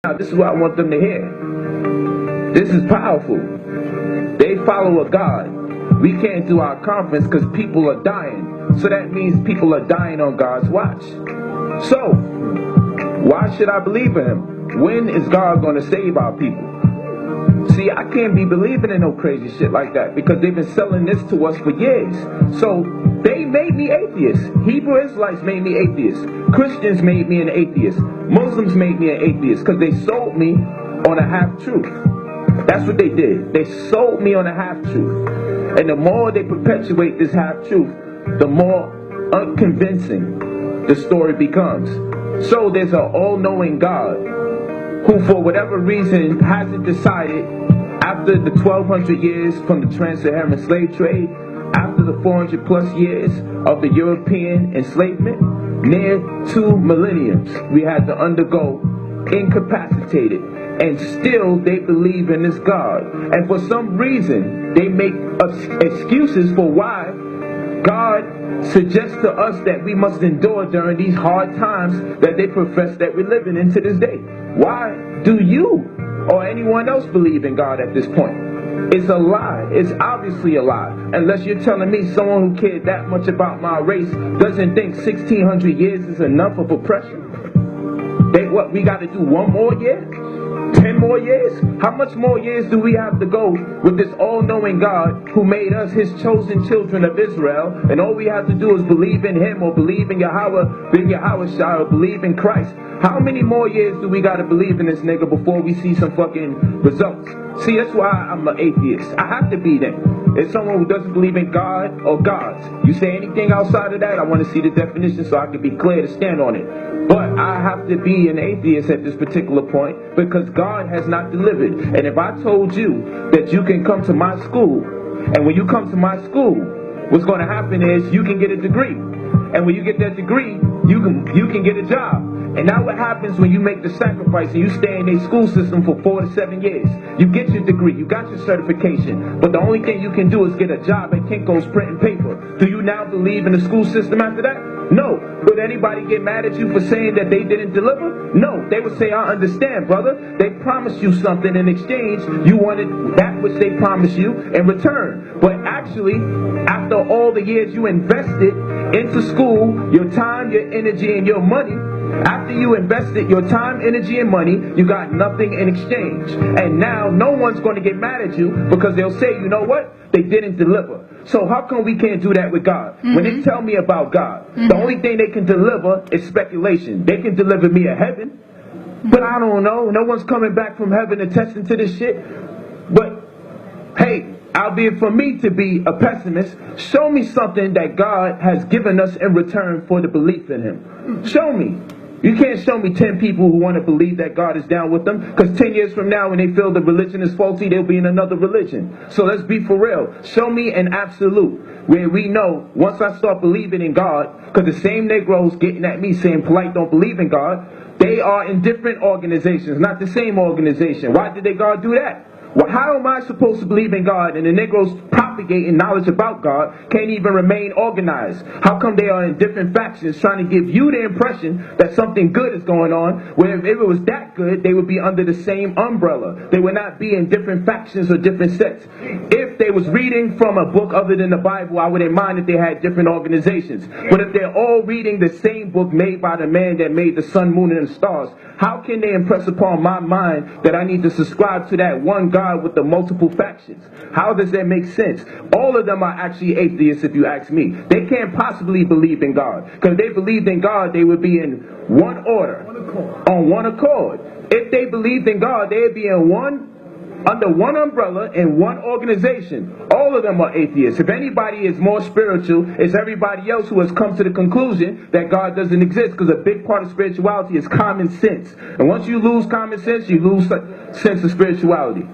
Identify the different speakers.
Speaker 1: now, this is what I want them to hear. This is powerful. They follow a God. We can't do our conference because people are dying. So that means people are dying on God's watch. So, why should I believe in him? When is God going to save our people? See, I can't be believing in no crazy shit like that because they've been selling this to us for years. So, they made me atheist. Hebrew Israelites made me atheist. Christians made me an atheist. Muslims made me an atheist because they sold me on a half-truth. That's what they did. They sold me on a half-truth. And the more they perpetuate this half-truth, the more unconvincing the story becomes. So there's an all-knowing God who, for whatever reason, hasn't decided, after the 1200 years from the trans-Saharan slave trade, after the 400 plus years of the European enslavement, near 2 millenniums, we had to undergo incapacitated. And still they believe in this God. And for some reason, they make excuses for why God suggests to us that we must endure during these hard times that they profess that we're living in to this day. Why do you or anyone else believe in God at this point? It's a lie. It's obviously a lie. Unless you're telling me someone who cared that much about my race doesn't think 1600 years is enough of oppression. What, we got to do 1 more year? 10 more years? How much more years do we have to go with this all-knowing God who made us his chosen children of Israel, and all we have to do is believe in him or believe in Yahweh, bin Yahushua, or believe in Christ? How many more years do we got to believe in this nigga before we see some fucking results? See, that's why I'm an atheist. I have to be then. It's someone who doesn't believe in God or gods. You say anything outside of that, I want to see the definition so I can be clear to stand on it. But I have to be an atheist at this particular point because God has not delivered. And if I told you that you can come to my school, and when you come to my school, what's going to happen is you can get a degree. And when you get that degree, you can get a job. And now what happens when you make the sacrifice and you stay in a school system for 4 to 7 years? You get your degree, you got your certification, but the only thing you can do is get a job at Kinko's printing paper. Do you now believe in the school system after that? No. Would anybody get mad at you for saying that they didn't deliver? No. They would say, I understand, brother. They promised you something in exchange. You wanted that which they promised you in return. But actually, after all the years you invested into school, your time, your energy, and your money, after you invested your time, energy, and money, you got nothing in exchange. And now no one's going to get mad at you because they'll say, you know what? They didn't deliver. So how come we can't do that with God? When they tell me about God, the only thing they can deliver is speculation. They can deliver me a heaven, but I don't know. No one's coming back from heaven attesting to this shit. But hey, albeit for me to be a pessimist, show me something that God has given us in return for the belief in him. Show me. You can't show me 10 people who want to believe that God is down with them, because 10 years from now when they feel the religion is faulty, they'll be in another religion. So let's be for real. Show me an absolute where we know once I start believing in God, because the same Negroes getting at me saying Polight don't believe in God, they are in different organizations, not the same organization. Why did they God do that? Well, how am I supposed to believe in God and the Negroes propagating knowledge about God can't even remain organized? How come they are in different factions trying to give you the impression that something good is going on, where if it was that good, they would be under the same umbrella. They would not be in different factions or different sects. If they was reading from a book other than the Bible, I wouldn't mind if they had different organizations. But if they're all reading the same book made by the man that made the sun, moon, and the stars, how can they impress upon my mind that I need to subscribe to that one God with the multiple factions? How does that make sense? All of them are actually atheists if you ask me. They can't possibly believe in God, because if they believed in God, they would be in one order, on one accord. If they believed in God, they'd be in under one umbrella in one organization. All of them are atheists. If anybody is more spiritual, it's everybody else who has come to the conclusion that God doesn't exist, because a big part of spirituality is common sense. And once you lose common sense, you lose sense of spirituality.